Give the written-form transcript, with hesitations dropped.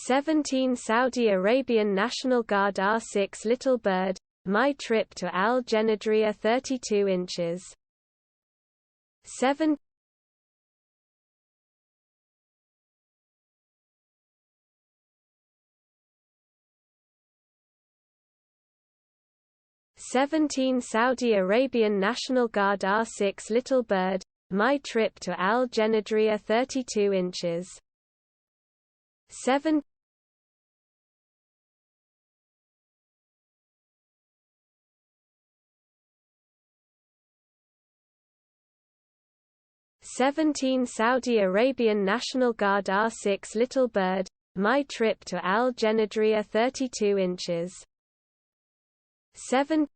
17 Saudi Arabian National Guard R6 Little Bird, My Trip to Al Jenadriyah 32 inches. 7 17 Saudi Arabian National Guard R6 Little Bird, My Trip to Al Jenadriyah 32 inches. 7 17 Saudi Arabian National Guard R6 Little Bird, My Trip to Al Jenadriyah 32 inches. 7